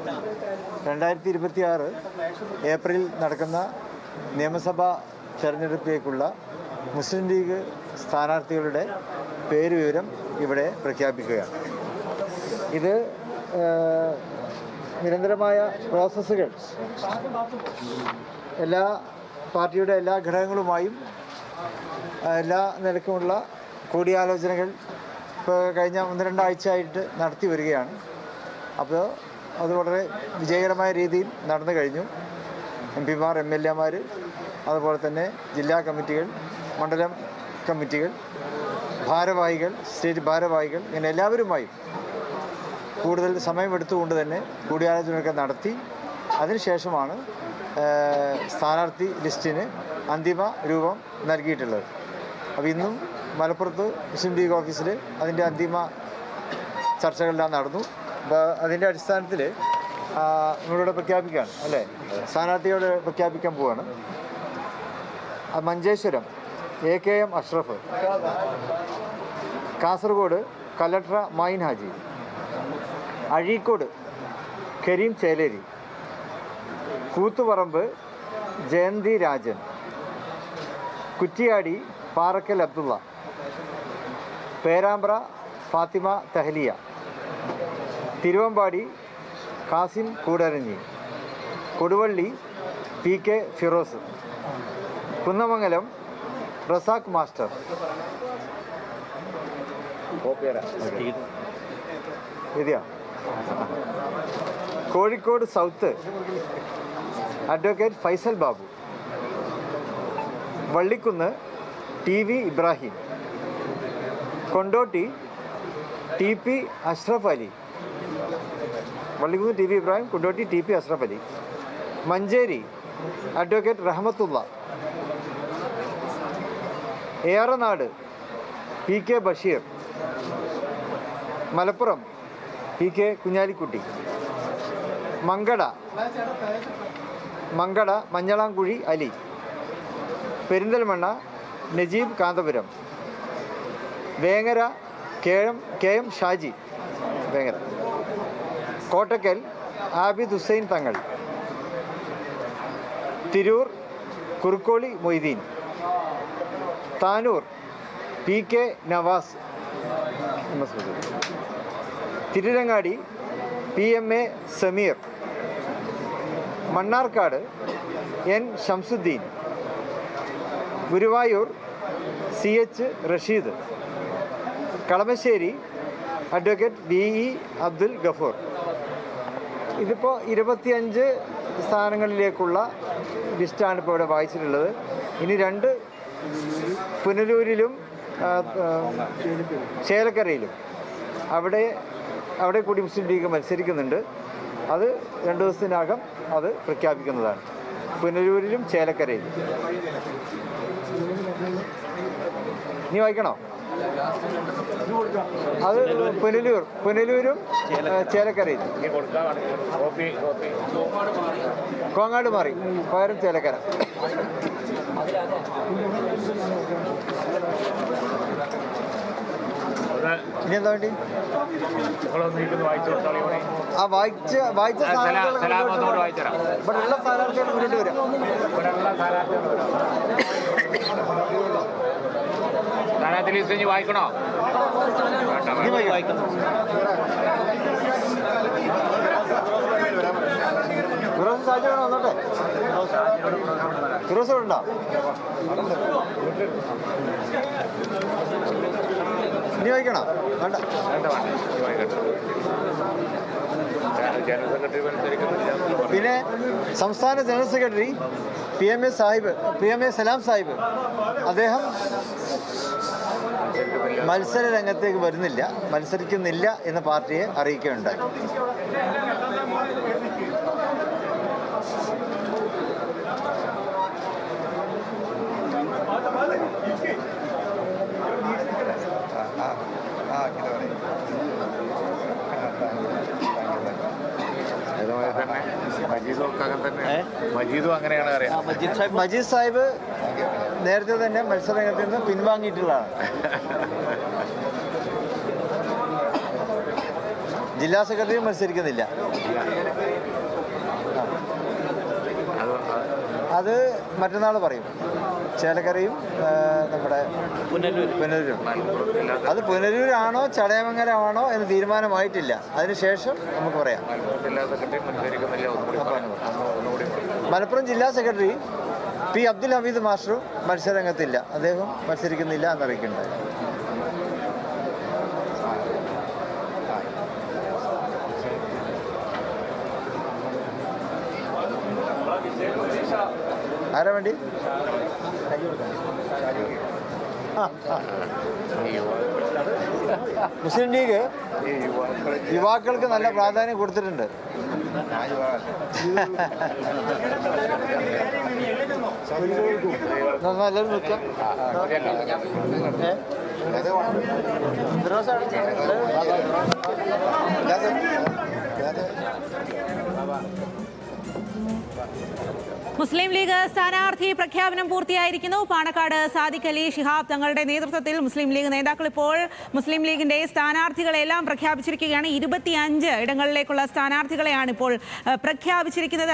2026 ഏപ്രിലിൽ നടക്കുന്ന നിയമസഭാ തെരഞ്ഞെടുപ്പിലേക്കുള്ള മുസ്ലിം ലീഗ് സ്ഥാനാർത്ഥികളുടെ പേര് വിവരം ഇവിടെ പ്രഖ്യാപിക്കുകയാണ്. ഇത് നിരന്തരമായ പ്രോസസ്സുകൾ എല്ലാ പാർട്ടിയുടെ എല്ലാ ഘടകങ്ങളുമായും എല്ലാ നിലക്കുമുള്ള കൂടിയാലോചനകൾ ഇപ്പോൾ കഴിഞ്ഞ 1-2 ആഴ്ചയായിട്ട് നടത്തി വരികയാണ്. അപ്പോൾ അത് വളരെ വിജയകരമായ രീതിയിൽ നടന്നു കഴിഞ്ഞു. MP-മാർ, MLA-മാർ, അതുപോലെ തന്നെ ജില്ലാ കമ്മിറ്റികൾ, മണ്ഡലം കമ്മിറ്റികൾ, ഭാരവാഹികൾ, സ്റ്റേറ്റ് ഭാരവാഹികൾ, ഇങ്ങനെ എല്ലാവരുമായും കൂടുതൽ സമയമെടുത്തുകൊണ്ട് തന്നെ കൂടിയാലോചനയൊക്കെ നടത്തി അതിനുശേഷമാണ് സ്ഥാനാർത്ഥി ലിസ്റ്റിന് അന്തിമ രൂപം നൽകിയിട്ടുള്ളത്. അപ്പോൾ ഇന്നും മലപ്പുറത്ത് മുസ്ലിം ലീഗ് ഓഫീസിൽ അതിൻ്റെ അന്തിമ ചർച്ചകളെല്ലാം നടന്നു. അപ്പോൾ അതിൻ്റെ അടിസ്ഥാനത്തിൽ നിങ്ങളിവിടെ പ്രഖ്യാപിക്കുകയാണ് അല്ലേ, സ്ഥാനാർത്ഥിയോട് പ്രഖ്യാപിക്കാൻ പോവുകയാണ്. മഞ്ചേശ്വരം AKM അഷ്റഫ്, കാസർഗോഡ് കലക്ടർ Mahin Haji, Azhikode Kareem Chelery, Koothuparamba Jayanthi Rajan, Kuttiady Parakkal Abdulla, Perambra Fathima Thahiliya, Thiruvambady Kasim Koodaranji, Koduvally PK Firoz, Kunnamangalam Razak master, Kozhikode south advocate Faisal Babu, Vallikkunnu TV Ibrahim, Kondotty TP Ashraf Ali, Vallikkunnu TV Ibrahim, Kondotty TP Ashraf Ali, Manjeri advocate Rahmathulla, Eranad PK Basheer, Malappuram PK Kunhalikutty, Mankada Manjalamkuzhi Ali, Perinthalmanna Najeeb Kanthapuram, Vengara KM Shaji Vengara, Kottakkal Abid Hussain Thangal, Tirur Kurukkoli Moideen, Tanur PK Navas, Tirurangadi PMA Sameer, Mannarkkad N Shamsuddin, Guruvayur CH Rasheed, Kalamassery advocate VE Abdul Gafoor. ഇതിപ്പോൾ 25 സ്ഥാനങ്ങളിലേക്കുള്ള ലിസ്റ്റാണ് ഇപ്പോൾ ഇവിടെ വായിച്ചിട്ടുള്ളത്. ഇനി 2 പുനലൂരിലും ചേലക്കരയിലും അവിടെ കൂടി മുസ്ലിം ലീഗ് മത്സരിക്കുന്നുണ്ട്. അത് 2 ദിവസത്തിനകം അത് പ്രഖ്യാപിക്കുന്നതാണ്. പുനലൂരിലും ചേലക്കരയിലും. നീ വായിക്കണോ? അത് പുനലൂരും ചേലക്കരയിലും. കോങ്ങാട് മാറി പകരം ചേലക്കര. ഇനി എന്താ വേണ്ടി? വായിച്ച ഇവിടെയുള്ള സ്ഥാനാർത്ഥികൾ മുന്നോട്ട് വരാം. സ്ഥാനാർത്ഥി ലിസ്റ്റ് വായിക്കണോ? ഫിറോസ് സാഹചര്യം വന്നോട്ടെ. ഫിറോസ് ഇവിടെ ഉണ്ടോ? ഇനി വായിക്കണോ? വേണ്ട. പിന്നെ സംസ്ഥാന ജനറൽ സെക്രട്ടറി PMA സലാം സാഹിബ്, അദ്ദേഹം മത്സര രംഗത്തേക്ക് മത്സരിക്കുന്നില്ല എന്ന് പാർട്ടിയെ അറിയിക്കുകയുണ്ടായി. മജീദ് സാഹിബ് നേരത്തെ തന്നെ മത്സരരംഗത്ത് നിന്ന് പിൻവാങ്ങിയിട്ടുള്ളതാണ്. ജില്ലാ സെക്രട്ടറി മത്സരിക്കുന്നില്ല. അത് മറ്റന്നാൾ പറയും. ചേലക്കരയും നമ്മുടെ പുനലൂരും. അത് പുനലൂരാണോ ചടയമംഗലമാണോ എന്ന് തീരുമാനമായിട്ടില്ല. അതിനുശേഷം നമുക്ക് പറയാം. മലപ്പുറം ജില്ലാ സെക്രട്ടറി പി അബ്ദുൽ ഹമീദ് മാസ്റ്ററും മത്സരരംഗത്തില്ല. അദ്ദേഹം മത്സരിക്കുന്നില്ല എന്നറിയിക്കുന്നുണ്ടായി. ആരാ വേണ്ടി? മുസ്ലിം ലീഗ് യുവാക്കൾക്ക് നല്ല പ്രാധാന്യം കൊടുത്തിട്ടുണ്ട്. നല്ലൊരു നൃത്തം. മുസ്ലിം ലീഗ് സ്ഥാനാർത്ഥി പ്രഖ്യാപനം പൂർത്തിയായിരിക്കുന്നു. പാണക്കാട് സാദിഖ് അലി ശിഹാബ് തങ്ങളുടെ നേതൃത്വത്തിൽ മുസ്ലിം ലീഗ് നേതാക്കൾ ഇപ്പോൾ മുസ്ലിം ലീഗിന്റെ സ്ഥാനാർത്ഥികളെല്ലാം പ്രഖ്യാപിച്ചിരിക്കുകയാണ്. 25 ഇടങ്ങളിലേക്കുള്ള സ്ഥാനാർത്ഥികളെയാണ് ഇപ്പോൾ പ്രഖ്യാപിച്ചിരിക്കുന്നത്.